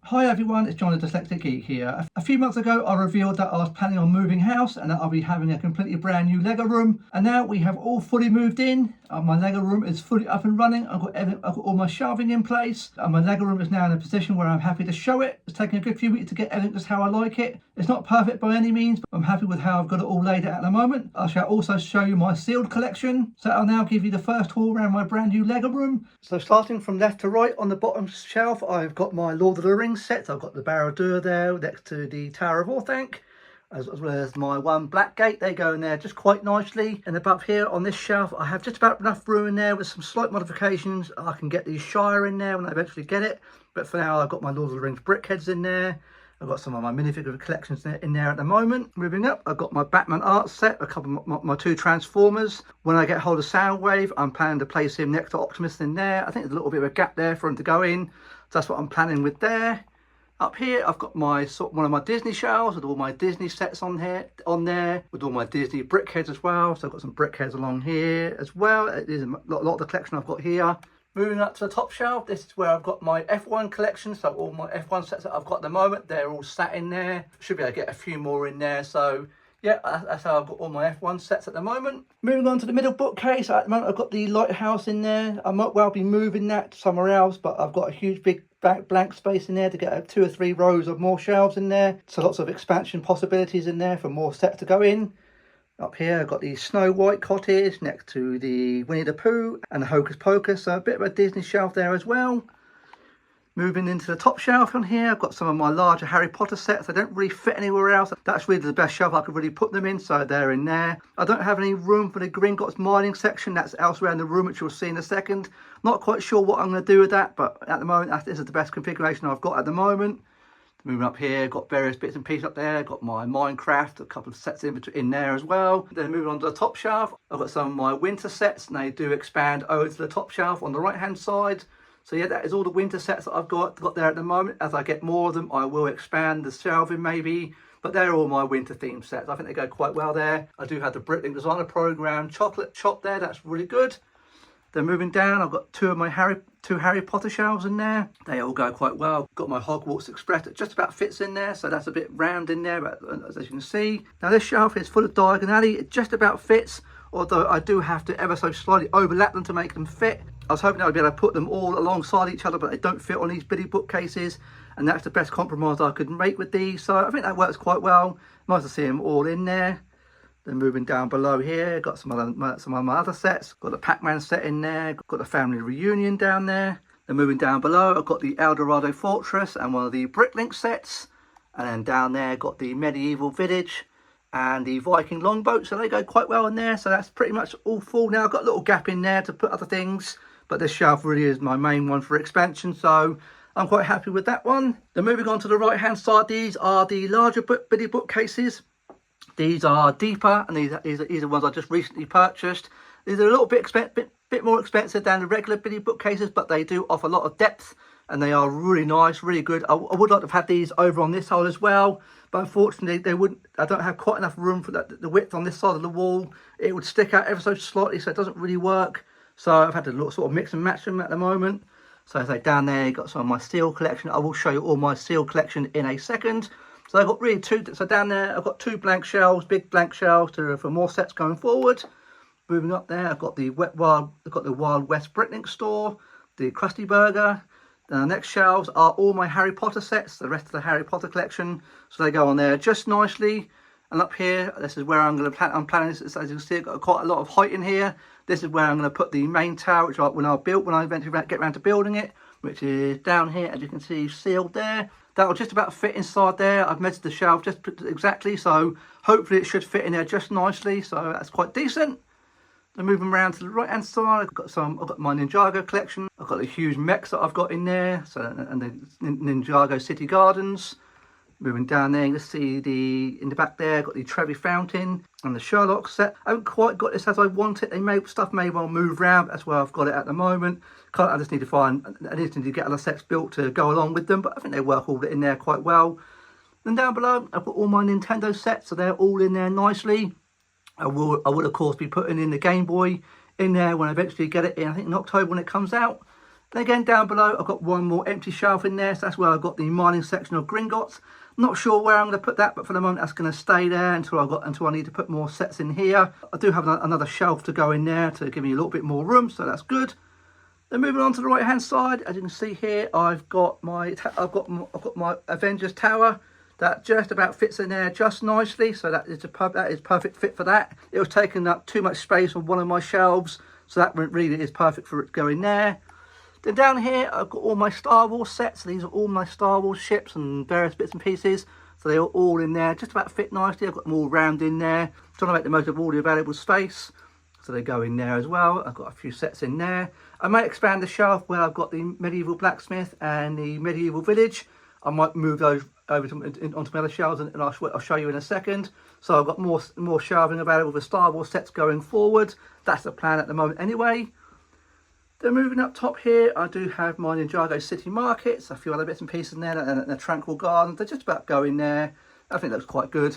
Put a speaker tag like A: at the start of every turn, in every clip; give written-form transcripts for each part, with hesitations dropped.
A: Hi everyone, it's John the Dyslexic Geek here. A few months ago I revealed that I was planning on moving house and that I'll be having a completely brand new Lego room, and now we have all fully moved in. My Lego room is fully up and running. I've got all my shelving in place, and my Lego room is now in a position where I'm happy to show it. It's taken a good few weeks to get everything just how I like it. It's not perfect by any means, but I'm happy with how I've got it all laid out at the moment. I shall also show you my sealed collection, so I'll now give you the first tour around my brand new Lego room. So starting from left to right, on the bottom shelf I've got my Lord of the Rings set. I've got the Barad-dûr there next to the Tower of Orthanc, as well as my one black gate. They go in there just quite nicely. And above here on this shelf I have just about enough room in there with some slight modifications. I can get the Shire in there when I eventually get it, but for now I've got my Lord of the Rings brickheads in there. I've got some of my minifigure collections in there at the moment. Moving up, I've got my Batman art set, a couple of my two Transformers. When I get hold of Soundwave, I'm planning to place him next to Optimus in there. I think there's a little bit of a gap there for him to go in, so that's what I'm planning with there. Up here I've got my one of my Disney shelves with all my Disney sets on there with all my Disney brickheads as well. So I've got some brickheads along here as well. It is a lot of the collection I've got here. Moving up to the top shelf, this is where I've got my F1 collection. So all my F1 sets that I've got at the moment, they're all sat in there. Should be able to get a few more in there. So yeah, that's how I've got all my F1 sets at the moment. Moving on to the middle bookcase, at the moment I've got the Lighthouse in there. I might well be moving that somewhere else, but I've got a huge big blank space in there to get 2 or 3 rows of more shelves in there. So lots of expansion possibilities in there for more sets to go in. Up here I've got the Snow White cottage next to the Winnie the Pooh and the Hocus Pocus, so a bit of a Disney shelf there as well. Moving into the top shelf on here, I've got some of my larger Harry Potter sets. They don't really fit anywhere else. That's really the best shelf I could really put them in, so they're in there. I don't have any room for the Gringotts mining section. That's elsewhere in the room, which you'll see in a second. Not quite sure what I'm going to do with that, but at the moment this is the best configuration I've got at the moment. Moving up here, got various bits and pieces up there. Got my Minecraft, a couple of sets in there as well. Then moving on to the top shelf, I've got some of my winter sets, and they do expand over to the top shelf on the right hand side. So yeah, that is all the winter sets that I've got there at the moment. As I get more of them, I will expand the shelving maybe, but they're all my winter themed sets. I think they go quite well there. I do have the Bricklink Designer Program chocolate shop there. That's really good. Then moving down, I've got two Harry Potter shelves in there. They all go quite well. Got my Hogwarts Express that just about fits in there, so that's a bit round in there, but as you can see. Now this shelf is full of diagonally. It just about fits, although I do have to ever so slightly overlap them to make them fit. I was hoping I'd be able to put them all alongside each other, but they don't fit on these bitty bookcases, and that's the best compromise I could make with these. So I think that works quite well. Nice to see them all in there. Then moving down below here, got some of my other sets. Got the Pac-Man set in there. Got the Family Reunion down there. Then moving down below, I've got the El Dorado Fortress and one of the Bricklink sets. And then down there, got the Medieval Village and the Viking Longboat. So they go quite well in there. So that's pretty much all full now. I've got a little gap in there to put other things, but this shelf really is my main one for expansion. So I'm quite happy with that one. Then moving on to the right hand side, these are the larger bitty bookcases. These are deeper, and these are ones I just recently purchased. These are a little bit more expensive than the regular bitty bookcases, but they do offer a lot of depth, and they are really nice, really good. I would like to have had these over on this side as well, but unfortunately they wouldn't. I don't have quite enough room for the width on this side of the wall. It would stick out ever so slightly, so it doesn't really work. So I've had to sort of mix and match them at the moment. So as I say, down there, you've got some of my seal collection. I will show you all my seal collection in a second. So I've got really so down there I've got 2 blank shelves, big blank shelves for more sets going forward. Moving up there, I've got the Wild West Bricklink store, the Krusty Burger. Then the next shelves are all my Harry Potter sets, the rest of the Harry Potter collection. So they go on there just nicely. And up here, this is where I'm planning this. As you can see, I've got quite a lot of height in here. This is where I'm going to put the main tower, which when I eventually get around to building it, which is down here, as you can see, sealed there. That'll just about fit inside there. I've measured the shelf just exactly, so hopefully it should fit in there just nicely. So that's quite decent. Then moving around to the right hand side, I've got my Ninjago collection. I've got the huge mechs that I've got in there, so and the Ninjago City Gardens. Moving down there, you can see in the back there, I've got the Trevi Fountain and the Sherlock set. I haven't quite got this as I want it. Stuff may well move around. That's where I've got it at the moment. I just need to get other sets built to go along with them, but I think they work all in there quite well. Then down below, I've got all my Nintendo sets, so they're all in there nicely. I will of course be putting in the Game Boy in there when I eventually get it in, I think in October when it comes out. Then again, down below, I've got one more empty shelf in there. So that's where I've got the mining section of Gringotts. Not sure where I'm going to put that, but for the moment, that's going to stay there until I need to put more sets in here. I do have another shelf to go in there to give me a little bit more room, so that's good. Then moving on to the right hand side, as you can see here, I've got my Avengers Tower. That just about fits in there just nicely, so that is perfect fit for that. It was taking up too much space on one of my shelves, so that really is perfect for it to go in there. Then down here, I've got all my Star Wars sets. These are all my Star Wars ships and various bits and pieces. So they're all in there, just about fit nicely. I've got them all round in there, trying to make the most of all the available space. So they go in there as well. I've got a few sets in there. I might expand the shelf where I've got the medieval blacksmith and the medieval village. I might move those over onto my other shelves, and I'll show you in a second. So I've got more shelving available for Star Wars sets going forward. That's the plan at the moment anyway. Then moving up top here, I do have my Ninjago City Markets, a few other bits and pieces in there, and a Tranquil Garden. They're just about going there. I think that looks quite good.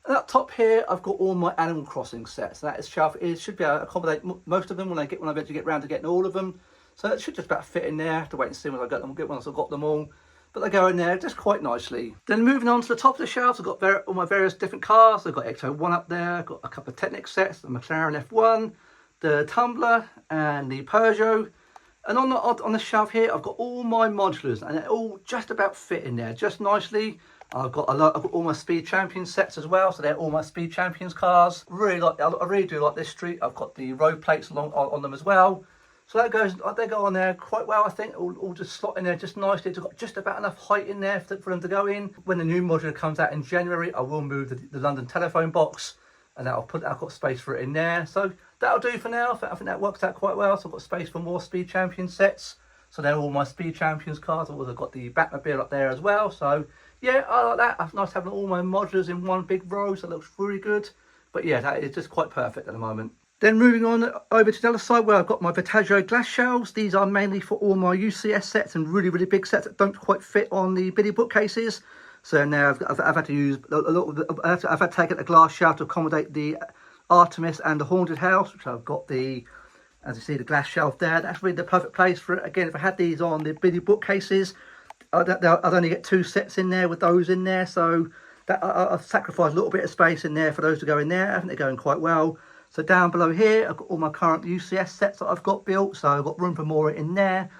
A: And up top here, I've got all my Animal Crossing sets. That shelf should be able to accommodate most of them when I eventually get round to getting all of them. So it should just about fit in there. I have to wait and see when I get them. Once I've got them all. But they go in there just quite nicely. Then moving on to the top of the shelves, I've got all my various different cars. I've got Ecto 1 up there. I've got a couple of Technic sets, the McLaren F1, the Tumbler, and the Peugeot. And on the shelf here, I've got all my modulars, and they all just about fit in there just nicely. I've got all my Speed Champions sets as well, so they're all my Speed Champions cars. I really do like this street. I've got the road plates on them as well. So they go on there quite well, I think. All just slot in there just nicely. It's got just about enough height in there for them to go in. When the new modular comes out in January, I will move the London telephone box, and I've got space for it in there. So that'll do for now. I think that works out quite well. So I've got space for more Speed Champion sets. So they're all my Speed Champions cars. I've also got the Batmobile up there as well. So yeah, I like that. It's nice having all my modulars in one big row. So it looks really good. But yeah, that is just quite perfect at the moment. Then moving on over to the other side where I've got my Vitagio glass shelves. These are mainly for all my UCS sets and really, really big sets that don't quite fit on the biddy bookcases. So now I've had to use I've had to take out the glass shelf to accommodate the Artemis and the Haunted House, which I've got as you see, the glass shelf there. That's really the perfect place for it. Again, if I had these on the biddy bookcases, I'd only get 2 sets in there with those in there. So that I've sacrificed a little bit of space in there for those to go in there. I think they're going quite well. So down below here, I've got all my current UCS sets that I've got built. So I've got room for more in there.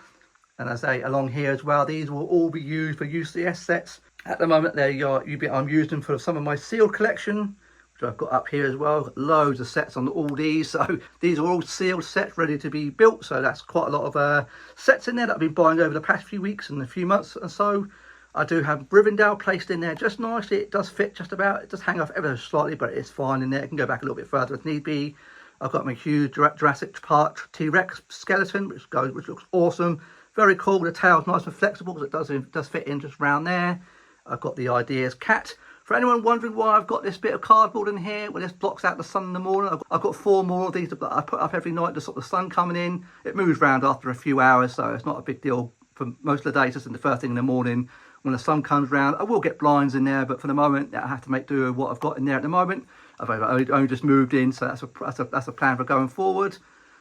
A: And as I say, along here as well, these will all be used for UCS sets. At the moment, I'm using them for some of my sealed collection, which I've got up here as well. I've got loads of sets on all these. So these are all sealed sets ready to be built. So that's quite a lot of sets in there that I've been buying over the past few weeks and a few months or so. I do have Rivendell placed in there just nicely. It does fit just about. It does hang off ever so slightly, but it's fine in there. It can go back a little bit further if need be. I've got my huge Jurassic Park T-Rex skeleton, which looks awesome. Very cool. The tail's nice and flexible because it does fit in just around there. I've got the Ideas cat. For anyone wondering why I've got this bit of cardboard in here, well, this blocks out the sun in the morning. I've got 4 more of these that I put up every night to stop the sun coming in. It moves around after a few hours, so it's not a big deal for most of the days. Just in the first thing in the morning when the sun comes round. I will get blinds in there, but for the moment, I have to make do with what I've got in there at the moment. I've only just moved in, so that's a plan for going forward.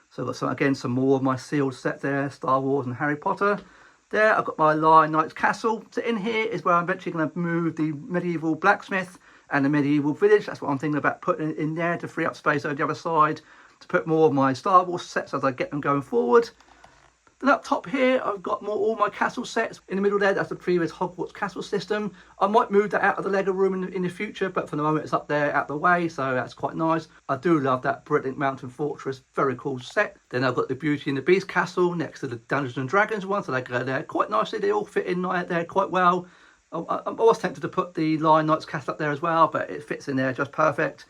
A: So I've got some more of my sealed set there, Star Wars and Harry Potter. There, I've got my Lion Knight's Castle. So in here is where I'm eventually going to move the medieval blacksmith and the medieval village. That's what I'm thinking about putting in there to free up space over the other side to put more of my Star Wars sets as I get them going forward. Then up top here, I've got all my castle sets. In the middle there, that's the previous Hogwarts castle system. I might move that out of the Lego room in the future, but for the moment it's up there out the way, so that's quite nice. I do love that Bricklink Mountain Fortress, very cool set. Then I've got the Beauty and the Beast castle next to the Dungeons and Dragons one, so they go there quite nicely. They all fit in there quite well. I was tempted to put the Lion Knight's castle up there as well, but it fits in there just perfect.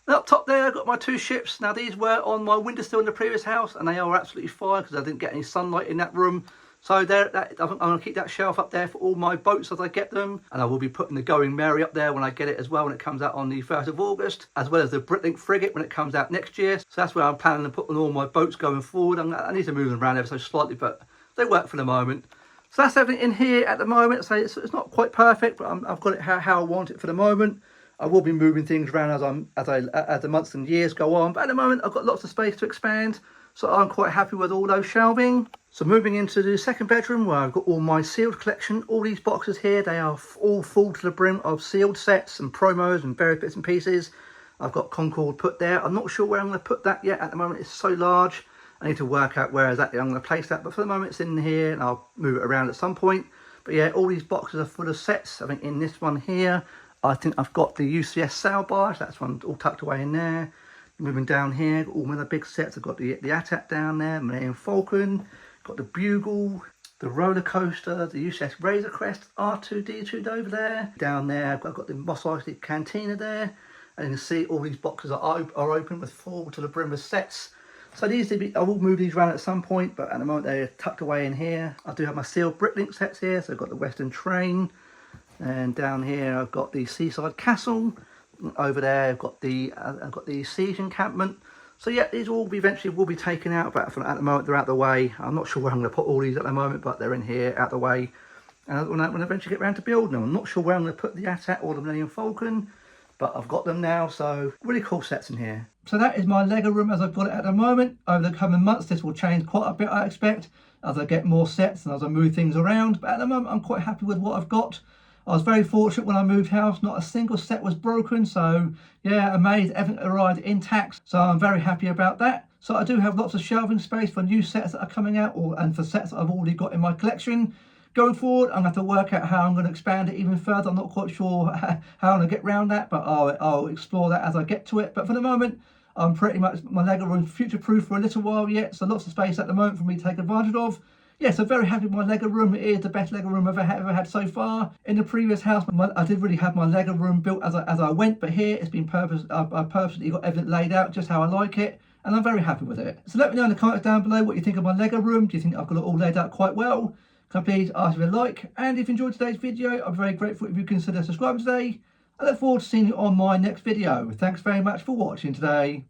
A: And up top there, I've got my 2 ships. Now, these were on my windowsill in the previous house, and they are absolutely fine because I didn't get any sunlight in that room. So I'm going to keep that shelf up there for all my boats as I get them. And I will be putting the Going Merry up there when I get it as well, when it comes out on the 1st of August, as well as the Bricklink Frigate when it comes out next year. So that's where I'm planning to put all my boats going forward. I need to move them around ever so slightly, but they work for the moment. So that's everything in here at the moment. So it's not quite perfect, but I've got it how I want it for the moment. I will be moving things around as the months and years go on, but at the moment I've got lots of space to expand, so I'm quite happy with all those shelving. So moving into the second bedroom where I've got all my sealed collection. All these boxes here, they are all full to the brim of sealed sets and promos and various bits and pieces. I've got Concord put there. I'm not sure where I'm going to put that yet. At the moment it's so large. I need to work out where exactly I'm going to place that. But for the moment it's in here and I'll move it around at some point. But yeah, all these boxes are full of sets. I think in this one here, I think I've got the UCS sail barge. That's one all tucked away in there. Moving down here, got all my other big sets. I've got the ATAT down there, Millennium Falcon. Got the Bugle, the roller coaster, the UCS Razor Crest, R2D2 over there. Down there, I've got the Mos Eisley Cantina there. And you can see all these boxes are open with full to the brim with sets. So these, I will move these around at some point, but at the moment they're tucked away in here. I do have my sealed Bricklink sets here, so I've got the Western Train. And down here I've got the Seaside Castle. Over there I've got the Siege Encampment. So yeah, these will eventually will be taken out, but at the moment they're out the way. I'm not sure where I'm going to put all these at the moment, but they're in here, out the way. And when I eventually get around to building them, I'm not sure where I'm going to put the ATAT or the Millennium Falcon, but I've got them now, so really cool sets in here. So that is my Lego room as I've got it at the moment. Over the coming months, this will change quite a bit, I expect, as I get more sets and as I move things around. But at the moment, I'm quite happy with what I've got. I was very fortunate when I moved house, not a single set was broken, so yeah, amazed, everything arrived intact, so I'm very happy about that. So I do have lots of shelving space for new sets that are coming out, and for sets that I've already got in my collection. Going forward, I'm going to have to work out how I'm going to expand it even further. I'm not quite sure how I'm going to get around that, but I'll explore that as I get to it. But for the moment, I'm pretty much, my Lego room future-proof for a little while yet, so lots of space at the moment for me to take advantage of. Yeah, so very happy with my Lego room. It is the best Lego room I've ever had so far. In the previous house, I did really have my Lego room built as I went, but here it's been I purposely got everything laid out just how I like it, and I'm very happy with it. So let me know in the comments down below what you think of my Lego room. Do you think I've got it all laid out quite well? Can I please ask you a like? And if you enjoyed today's video, I'm very grateful if you consider subscribing today. I look forward to seeing you on my next video. Thanks very much for watching today.